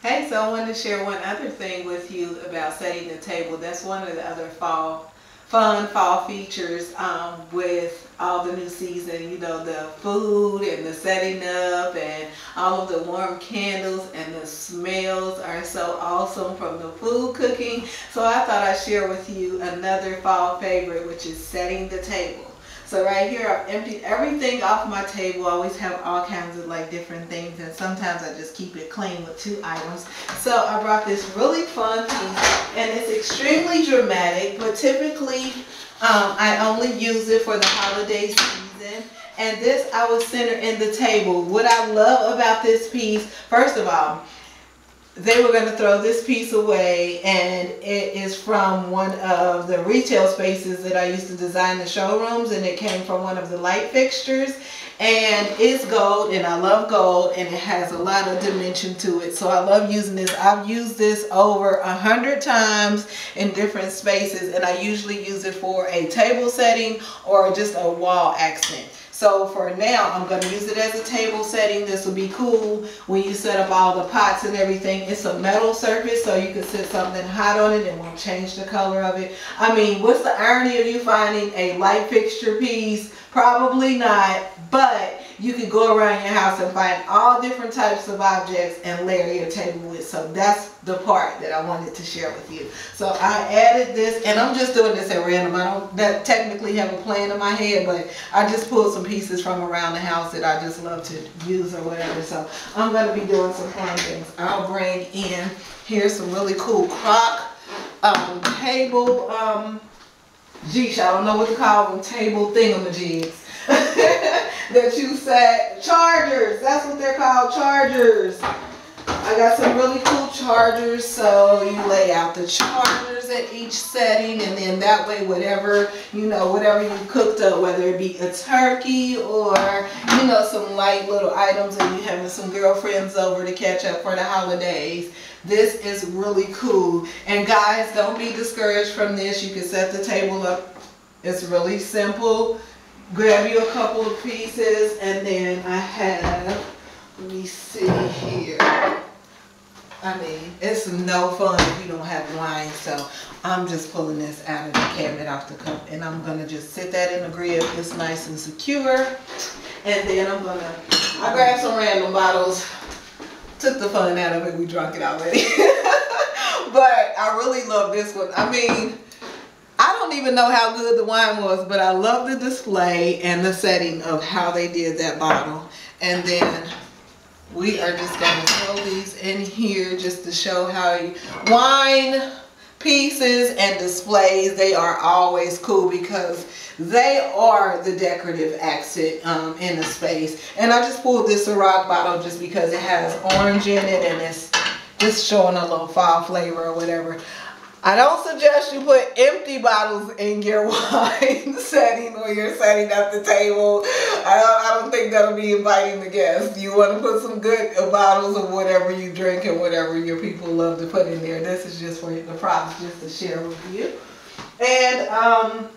Hey, so I wanted to share one other thing with you about setting the table. That's one of the other fun fall features with all the new season. You know, the food and the setting up and all of the warm candles and the smells are so awesome from the food cooking. So I thought I'd share with you another fall favorite, which is setting the table. So right here, I've emptied everything off my table. I always have all kinds of like different things, and sometimes I just keep it clean with 2 items. So I brought this really fun piece, and it's extremely dramatic, but typically I only use it for the holiday season. And this I would center in the table. What I love about this piece, first of all, they were going to throw this piece away, and it is from one of the retail spaces that I used to design the showrooms, and it came from one of the light fixtures, and it's gold, and I love gold, and it has a lot of dimension to it, so I love using this. I've used this over 100 times in different spaces, and I usually use it for a table setting or just a wall accent. So for now, I'm going to use it as a table setting. This will be cool when you set up all the pots and everything. It's a metal surface, so you can set something hot on it and won't change the color of it. I mean, what's the irony of you finding a light fixture piece? Probably not, but you can go around your house and find all different types of objects and layer your table with. So that's the part that I wanted to share with you. So I added this, and I'm just doing this at random. I don't technically have a plan in my head, but I just pulled some pieces from around the house that I just love to use or whatever. So I'm going to be doing some fun things. I'll bring in, here's some really cool crock table, geesh, I don't know what to call them, table thingamajigs. That you set, chargers, that's what they're called, chargers. I got some really cool chargers, so you lay out the chargers at each setting, and then that way whatever you cooked up, whether it be a turkey or some light little items, and you having some girlfriends over to catch up for the holidays, this is really cool. And guys, don't be discouraged from this. You can set the table up. It's really simple. Grab you a couple of pieces, and then I have, let me see here. I mean, it's no fun if you don't have wine, so I'm just pulling this out of the cabinet off the cup, and I'm going to just sit that in the grill. It's nice and secure. And then I grabbed some random bottles. Took the fun out of it. We drunk it already. But I really love this one. I mean, I don't even know how good the wine was, but I love the display and the setting of how they did that bottle. And then we are just going to throw these in here just to show how wine pieces and displays, they are always cool because they are the decorative accent in the space. And I just pulled this Ciroc bottle just because it has orange in it, and it's just showing a little fall flavor or whatever. I don't suggest you put empty bottles in your wine setting when you're setting up the table. I don't think that'll be inviting the guests. You want to put some good bottles of whatever you drink and whatever your people love to put in there. This is just for the props, just to share with you. And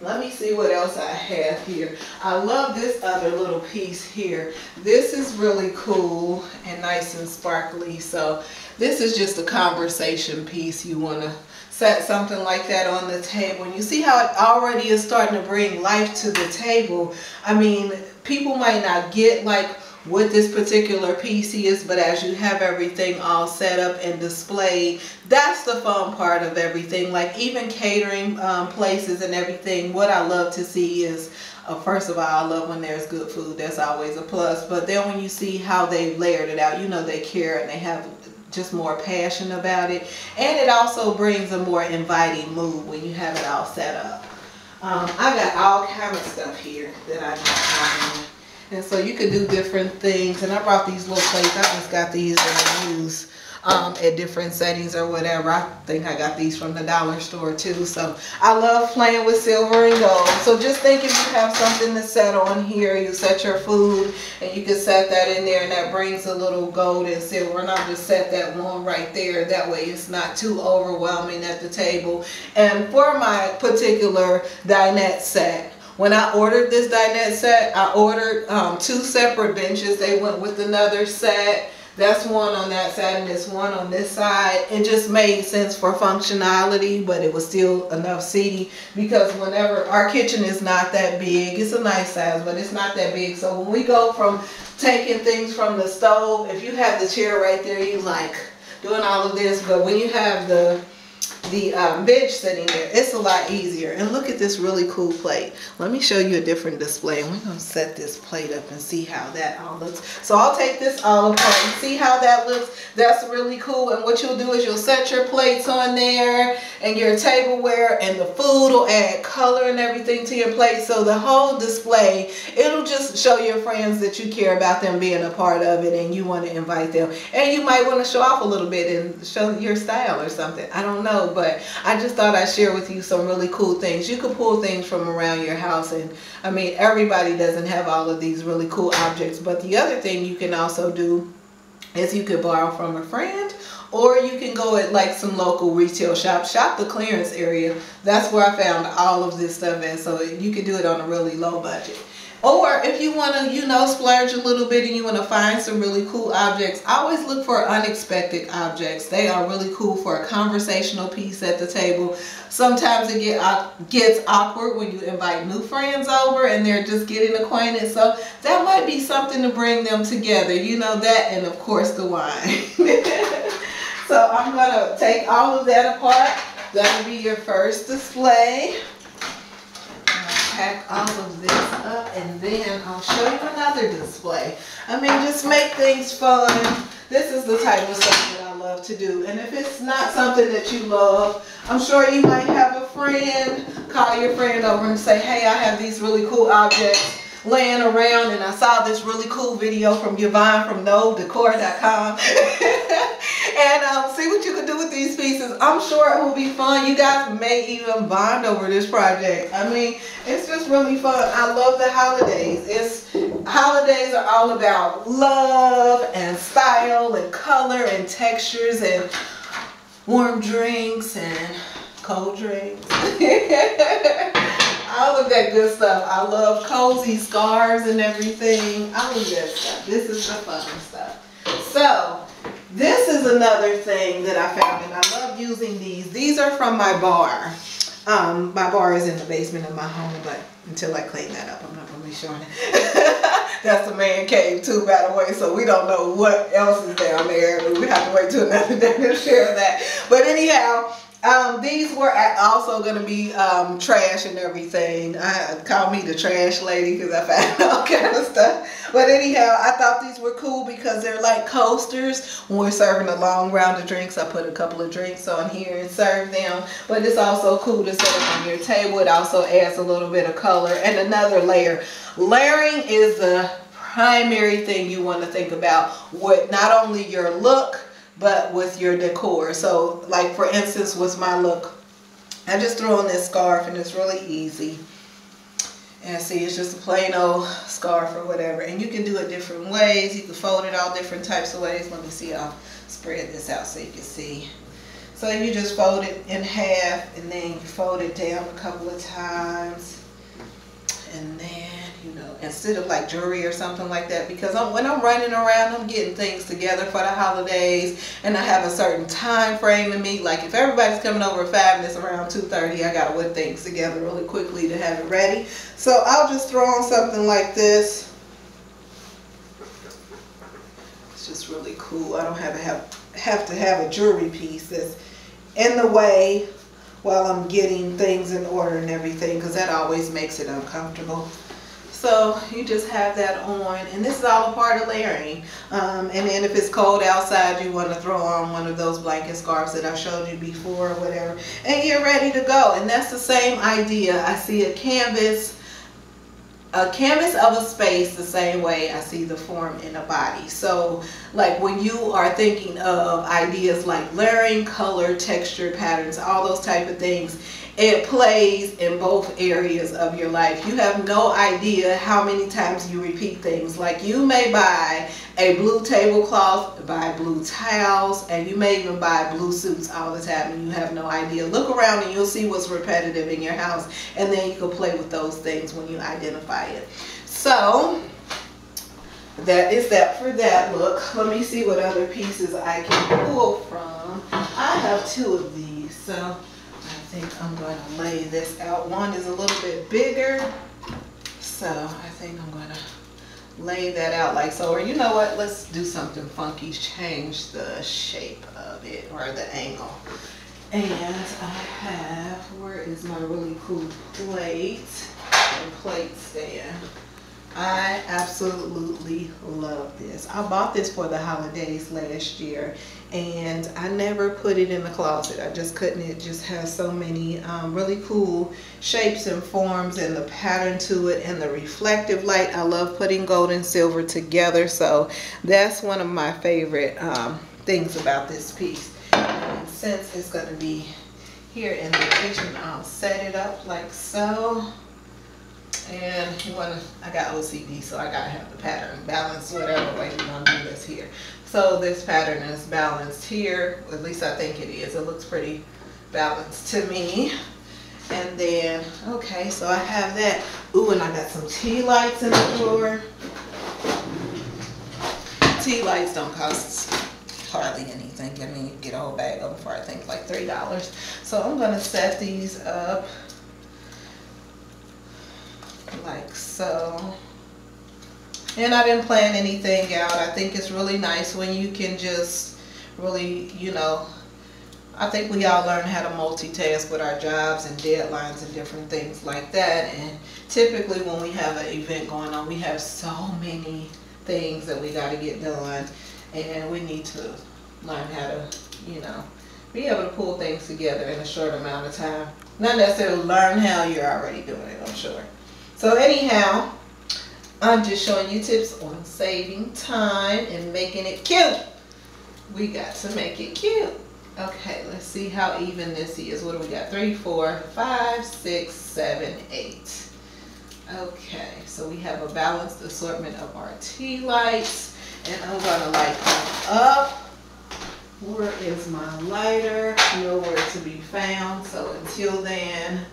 let me see what else I have here. I love this other little piece here. This is really cool and nice and sparkly. So this is just a conversation piece. You want to set something like that on the table. And you see how it already is starting to bring life to the table. I mean, people might not get like what this particular piece is, but as you have everything all set up and displayed, that's the fun part of everything. Like even catering places and everything, what I love to see is first of all, I love when there's good food. That's always a plus. But then when you see how they layered it out, they care and they have just more passion about it. And it also brings a more inviting mood when you have it all set up. I got all kind of stuff here that I just and so you can do different things. And I brought these little plates. I just got these that I use at different settings or whatever. I think I got these from the dollar store too. So I love playing with silver and gold. So just think if you have something to set on here, you set your food and you can set that in there, and that brings a little gold and silver. And I'll just set that one right there. That way it's not too overwhelming at the table. And for my particular dinette set, when I ordered this dinette set, I ordered 2 separate benches. They went with another set. That's one on that side and this one on this side. It just made sense for functionality, but it was still enough seating, because whenever our kitchen is not that big, it's a nice size, but it's not that big. So when we go from taking things from the stove, if you have the chair right there, you like doing all of this, but when you have the bench sitting there, it's a lot easier. And look at this really cool plate. Let me show you a different display, and we're going to set this plate up and see how that all looks. So I'll take this all apart and see how that looks. That's really cool. And what you'll do is you'll set your plates on there and your tableware, and the food will add color and everything to your plate. So the whole display, it'll just show your friends that you care about them being a part of it and you want to invite them. And you might want to show off a little bit and show your style or something. I don't know, but I just thought I'd share with you some really cool things. You could pull things from around your house, and I mean, everybody doesn't have all of these really cool objects. But the other thing you can also do is you could borrow from a friend, or you can go at like some local retail shops. Shop the clearance area. That's where I found all of this stuff at. So you can do it on a really low budget. Or if you want to, you know, splurge a little bit and you want to find some really cool objects, I always look for unexpected objects. They are really cool for a conversational piece at the table. Sometimes it gets awkward when you invite new friends over and they're just getting acquainted. So that might be something to bring them together. You know, that, and of course the wine. So I'm going to take all of that apart. That'll be your first display. Pack all of this up, and then I'll show you another display. I mean, just make things fun. This is the type of stuff that I love to do. And if it's not something that you love, I'm sure you might have a friend. Call your friend over and say, hey, I have these really cool objects laying around, and I saw this really cool video from Yvonne from NoDecor.com. And see what you can do with these pieces. I'm sure it will be fun. You guys may even bond over this project. I mean, it's just really fun. I love the holidays. Holidays are all about love and style and color and textures and warm drinks and cold drinks. All of that good stuff. I love cozy scarves and everything. All of that stuff. This is the fun stuff. So this is another thing that I found, and I love using these. These are from my bar. My bar is in the basement of my home, but until I clean that up, I'm not going to be showing it. That's a man cave too, by the way, so we don't know what else is down there. We have to wait till another day to share that. But anyhow, these were also going to be trash and everything. Call me the trash lady because I found all kind of stuff. But anyhow, I thought these were cool because they're like coasters. When we're serving a long round of drinks, I put a couple of drinks on here and serve them. But it's also cool to set on your table. It also adds a little bit of color and another layer. Layering is the primary thing you want to think about with not only your look, but with your decor. So like for instance, with my look, I just threw on this scarf, and it's really easy. And see, it's just a plain old scarf or whatever. And you can do it different ways. You can fold it all different types of ways. Let me see, I'll spread this out so you can see. So you just fold it in half, and then you fold it down a couple of times. And then, you know, instead of like jewelry or something like that, because when I'm running around, I'm getting things together for the holidays, and I have a certain time frame to meet. Like if everybody's coming over at 5 and it's around 2:30, I gotta whip things together really quickly to have it ready. So I'll just throw on something like this. It's just really cool. I don't have to have a jewelry piece that's in the way while I'm getting things in order and everything, because that always makes it uncomfortable. So you just have that on, and this is all a part of layering. And then if it's cold outside, you want to throw on one of those blanket scarves that I showed you before or whatever, and you're ready to go. And that's the same idea. I see a canvas of a space the same way I see the form in a body. So like when you are thinking of ideas like layering, color, texture, patterns, all those type of things, it plays in both areas of your life. You have no idea how many times you repeat things. Like you may buy a blue tablecloth, buy blue towels, and you may even buy blue suits all the time, and you have no idea. Look around and you'll see what's repetitive in your house, and then you can play with those things when you identify it. So that is that for that look. Let me see what other pieces I can pull from. I have two of these, so I think I'm going to lay this out. One is a little bit bigger, so I think I'm going to lay that out like so. Or you know what, let's do something funky, change the shape of it or the angle. And I have, where is my really cool plate and plate stand? I absolutely love this. I bought this for the holidays last year and I never put it in the closet. I just couldn't. It just has so many really cool shapes and forms, and the pattern to it and the reflective light. I love putting gold and silver together, so that's one of my favorite things about this piece. And since it's going to be here in the kitchen, I'll set it up like so. And you want to, I got OCD, so I got to have the pattern balanced whatever way you want to do this here. So this pattern is balanced here, at least I think it is. It looks pretty balanced to me. And then, okay, so I have that. Ooh, and I got some tea lights in the floor. Tea lights don't cost hardly anything. I mean, you get a whole bag of them for I think like $3. So I'm going to set these up like so. And I didn't plan anything out. I think it's really nice when you can just really, you know, I think we all learn how to multitask with our jobs and deadlines and different things like that. And typically when we have an event going on, we have so many things that we got to get done, and we need to learn how to, you know, be able to pull things together in a short amount of time. Not necessarily learn how, you're already doing it, I'm sure. So anyhow, I'm just showing you tips on saving time and making it cute. We got to make it cute. Okay, let's see how even this is. What do we got? 3, 4, 5, 6, 7, 8. Okay, so we have a balanced assortment of our tea lights, and I'm gonna light them up. Where is my lighter? Nowhere to be found. So until then,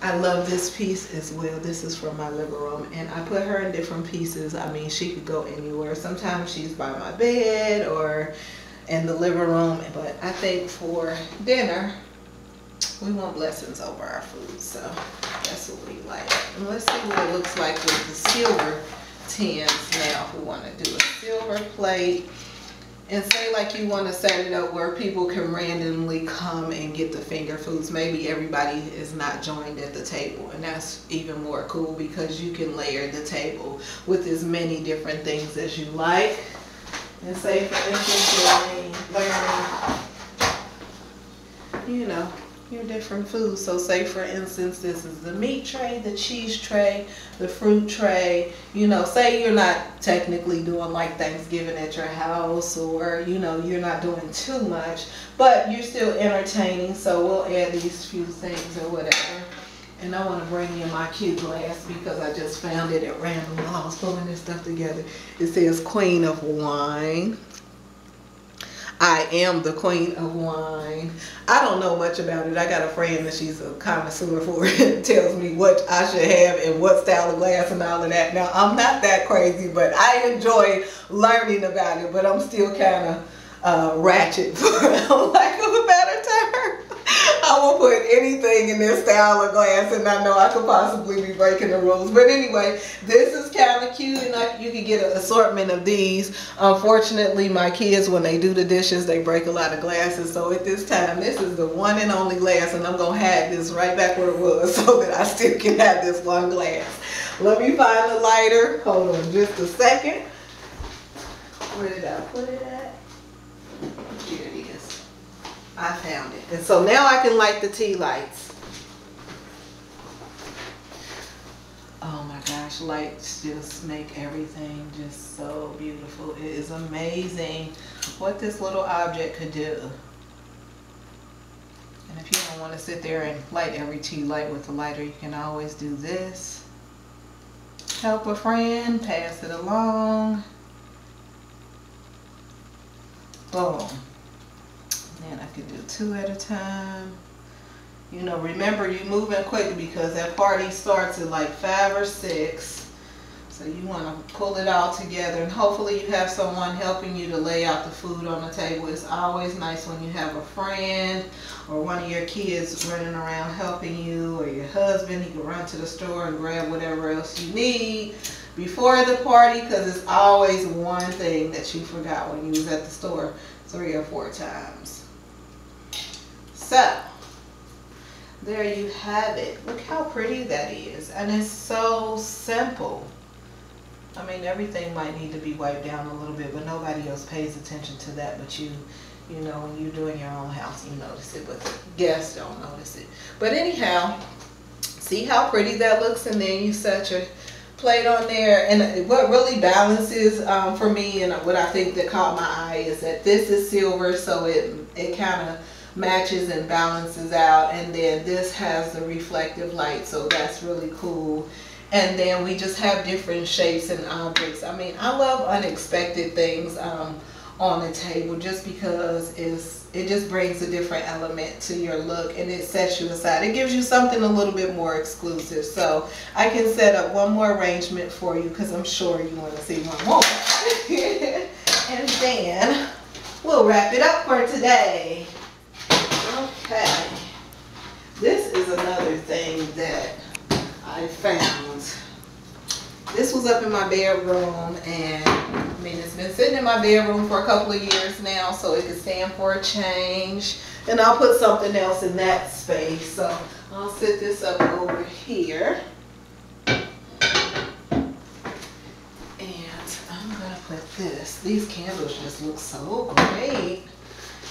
I love this piece as well. This is from my living room, and I put her in different pieces. I mean, she could go anywhere. Sometimes she's by my bed or in the living room, but I think for dinner, we want blessings over our food, so that's what we like. And let's see what it looks like with the silver tins now. If we want to do a silver plate, and say like you want to set it up where people can randomly come and get the finger foods. Maybe everybody is not joined at the table, and that's even more cool because you can layer the table with as many different things as you like. And say for instance you're learning, you know, your different foods. So say for instance this is the meat tray, the cheese tray, the fruit tray. You know, say you're not technically doing like Thanksgiving at your house, or you know, you're not doing too much, but you're still entertaining, so we'll add these few things or whatever. And I want to bring in my cute glass because I just found it at random while I was pulling this stuff together. It says Queen of Wine. I am the Queen of Wine. I don't know much about it. I got a friend that she's a connoisseur for it. Tells me what I should have and what style of glass and all of that. Now, I'm not that crazy, but I enjoy learning about it. But I'm still kind of ratchet, for lack of a better term. I won't put anything in this style of glass, and I know I could possibly be breaking the rules. But anyway, this is kind of cute, and you can get an assortment of these. Unfortunately, my kids, when they do the dishes, they break a lot of glasses. So at this time, this is the one and only glass, and I'm going to have this right back where it was so that I still can have this one glass. Let me find the lighter. Hold on just a second. Where did I put it at? Here it is. I found it. And so now I can light the tea lights. Oh my gosh, lights just make everything just so beautiful. It is amazing what this little object could do. And if you don't want to sit there and light every tea light with the lighter, you can always do this. Help a friend, pass it along. Boom. And I could do 2 at a time. You know, remember, you're moving quickly because that party starts at like 5 or 6. So So you want to pull it all together, and hopefully you have someone helping you to lay out the food on the table. It's always nice when you have a friend or one of your kids running around helping you, or your husband. He can run to the store and grab whatever else you need before the party, because it's always one thing that you forgot when you was at the store 3 or 4 times. So there you have it. Look how pretty that is, and it's so simple. I mean, everything might need to be wiped down a little bit, but nobody else pays attention to that but you. You know, when you're doing your own house, you notice it, but the guests don't notice it. But anyhow, see how pretty that looks, and then you set your plate on there. And what really balances for me, and what I think that caught my eye, is that this is silver, so it kind of matches and balances out, and then this has the reflective light, so that's really cool. And then we just have different shapes and objects. I mean, I love unexpected things on the table, just because it just brings a different element to your look, and it sets you aside. It gives you something a little bit more exclusive. So I can set up one more arrangement for you, because I'm sure you want to see one more. And then we'll wrap it up for today. Okay, this is another thing that I found. This was up in my bedroom, and I mean, it's been sitting in my bedroom for a couple of years now, so it could stand for a change. And I'll put something else in that space. So I'll set this up over here. And I'm gonna put this. These candles just look so great.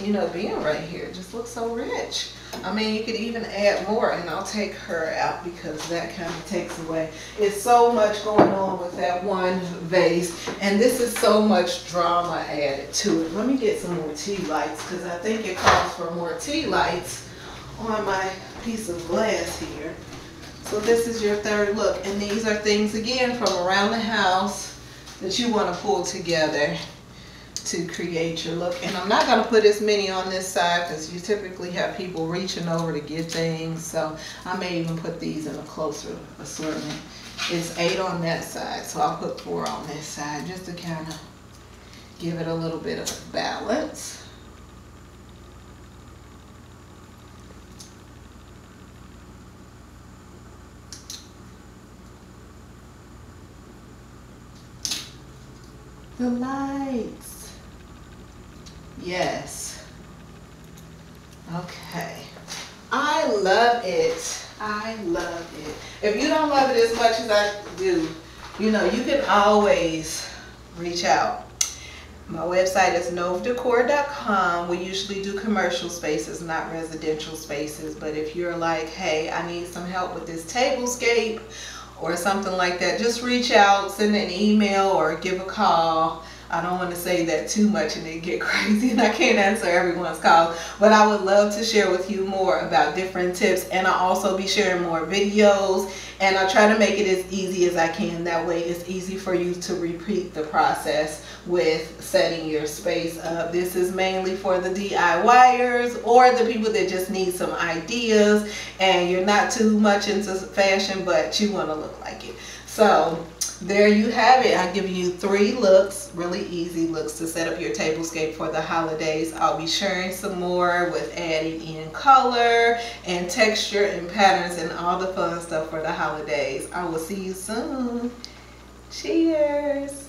You know, being right here just looks so rich. I mean, you could even add more, and I'll take her out because that kind of takes away. It's so much going on with that one vase, and this is so much drama added to it. Let me get some more tea lights, because I think it calls for more tea lights on my piece of glass here. So this is your third look, and these are things, again, from around the house that you want to pull together to create your look. And I'm not going to put as many on this side, because you typically have people reaching over to get things, so I may even put these in a closer assortment. It's 8 on that side, so I'll put 4 on this side, just to kind of give it a little bit of balance. The lights. Yes. Okay. I love it. I love it. If you don't love it as much as I do, you know, you can always reach out. My website is novdecor.com. We usually do commercial spaces, not residential spaces. But if you're like, hey, I need some help with this tablescape or something like that, just reach out, send an email, or give a call. I don't want to say that too much and it get crazy, and I can't answer everyone's call, but I would love to share with you more about different tips, and I'll also be sharing more videos, and I'll try to make it as easy as I can. That way it's easy for you to repeat the process with setting your space up. This is mainly for the DIYers or the people that just need some ideas and you're not too much into fashion, but you want to look like it. So there you have it. I've given you 3 looks, really easy looks to set up your tablescape for the holidays. I'll be sharing some more with adding in color and texture and patterns and all the fun stuff for the holidays. I will see you soon. Cheers.